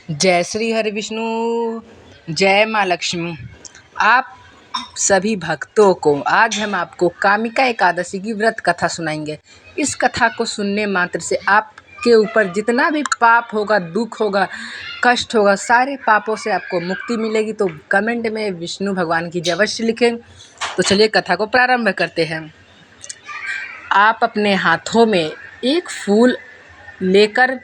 जय श्री हरि विष्णु, जय माँ लक्ष्मी। आप सभी भक्तों को आज हम आपको कामिका एकादशी की व्रत कथा सुनाएंगे। इस कथा को सुनने मात्र से आपके ऊपर जितना भी पाप होगा, दुख होगा, कष्ट होगा, सारे पापों से आपको मुक्ति मिलेगी। तो कमेंट में विष्णु भगवान की जय अवश्य लिखें। तो चलिए कथा को प्रारंभ करते हैं। आप अपने हाथों में एक फूल लेकर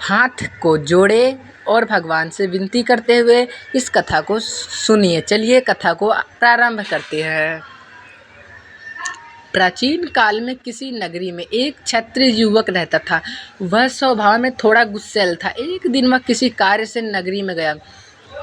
हाथ को जोड़े और भगवान से विनती करते हुए इस कथा को सुनिए। चलिए कथा को प्रारंभ करते हैं। प्राचीन काल में किसी नगरी में एक क्षत्रिय युवक रहता था। वह स्वभाव में थोड़ा गुस्सैल था। एक दिन वह किसी कार्य से नगरी में गया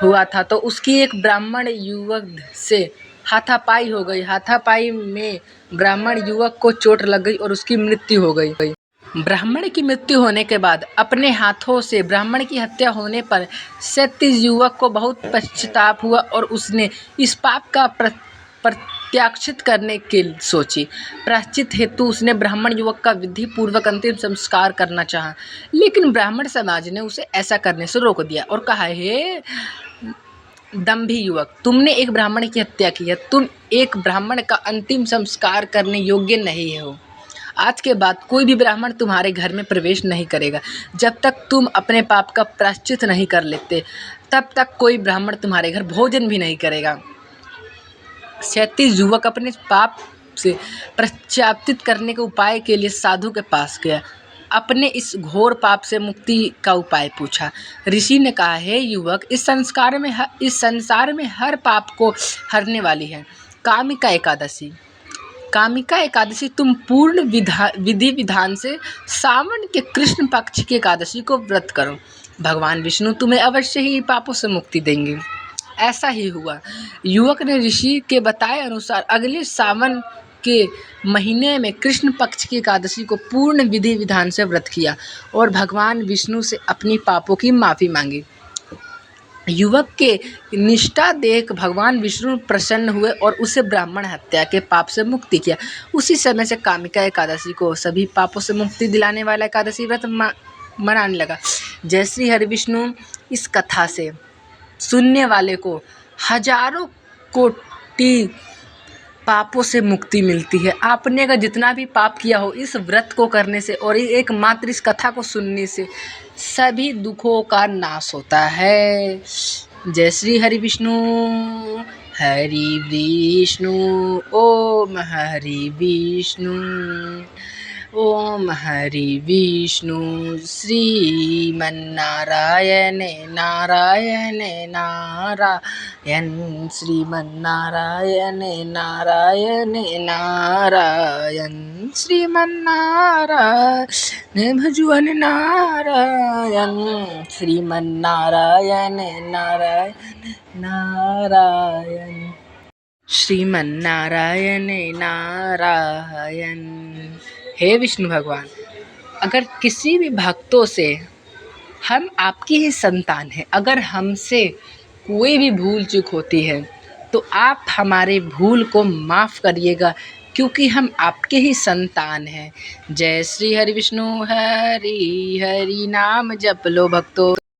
हुआ था तो उसकी एक ब्राह्मण युवक से हाथापाई हो गई। हाथापाई में ब्राह्मण युवक को चोट लग गई और उसकी मृत्यु हो गई। ब्राह्मण की मृत्यु होने के बाद अपने हाथों से ब्राह्मण की हत्या होने पर क्षत्रिय युवक को बहुत पश्चाताप हुआ और उसने इस पाप का प्रत्याक्षित करने की सोची। प्रायश्चित हेतु उसने ब्राह्मण युवक का विधि पूर्वक अंतिम संस्कार करना चाहा, लेकिन ब्राह्मण समाज ने उसे ऐसा करने से रोक दिया और कहा, हे दंभी युवक, तुमने एक ब्राह्मण की हत्या की है। तुम एक ब्राह्मण का अंतिम संस्कार करने योग्य नहीं हो। आज के बाद कोई भी ब्राह्मण तुम्हारे घर में प्रवेश नहीं करेगा। जब तक तुम अपने पाप का प्रायश्चित नहीं कर लेते, तब तक कोई ब्राह्मण तुम्हारे घर भोजन भी नहीं करेगा। क्षत्रिय युवक अपने पाप से पश्चाताप करने के उपाय के लिए साधु के पास गया। अपने इस घोर पाप से मुक्ति का उपाय पूछा। ऋषि ने कहा, हे युवक, इस संसार में हर पाप को हरने वाली है कामिका एकादशी। कामिका एकादशी तुम पूर्ण विधि विधान से सावन के कृष्ण पक्ष की एकादशी को व्रत करो। भगवान विष्णु तुम्हें अवश्य ही पापों से मुक्ति देंगे। ऐसा ही हुआ। युवक ने ऋषि के बताए अनुसार अगले सावन के महीने में कृष्ण पक्ष की एकादशी को पूर्ण विधि विधान से व्रत किया और भगवान विष्णु से अपनी पापों की माफ़ी मांगी। युवक के निष्ठा देख भगवान विष्णु प्रसन्न हुए और उसे ब्राह्मण हत्या के पाप से मुक्ति किया। उसी समय से कामिका एकादशी को सभी पापों से मुक्ति दिलाने वाला एकादशी व्रत मनाने लगा। जय श्री हरि विष्णु। इस कथा से सुनने वाले को हजारों कोटि पापों से मुक्ति मिलती है। आपने अगर जितना भी पाप किया हो, इस व्रत को करने से और एक मात्र इस कथा को सुनने से सभी दुखों का नाश होता है। जय श्री हरि विष्णु। हरि विष्णु ओम हरि विष्णु ओम हरि विष्णु। श्रीमन्नारायण नारायण नारायण श्रीमन्नारायण नारायण नारायण श्रीमन्नारायण भजवन नारायण श्रीमन्नारायण नारायण नारायण श्रीमन्नारायण नारायण। हे विष्णु भगवान, अगर किसी भी भक्तों से, हम आपकी ही संतान हैं, अगर हमसे कोई भी भूल चूक होती है तो आप हमारे भूल को माफ़ करिएगा, क्योंकि हम आपके ही संतान हैं। जय श्री हरि विष्णु। हरि हरि नाम जप लो भक्तों।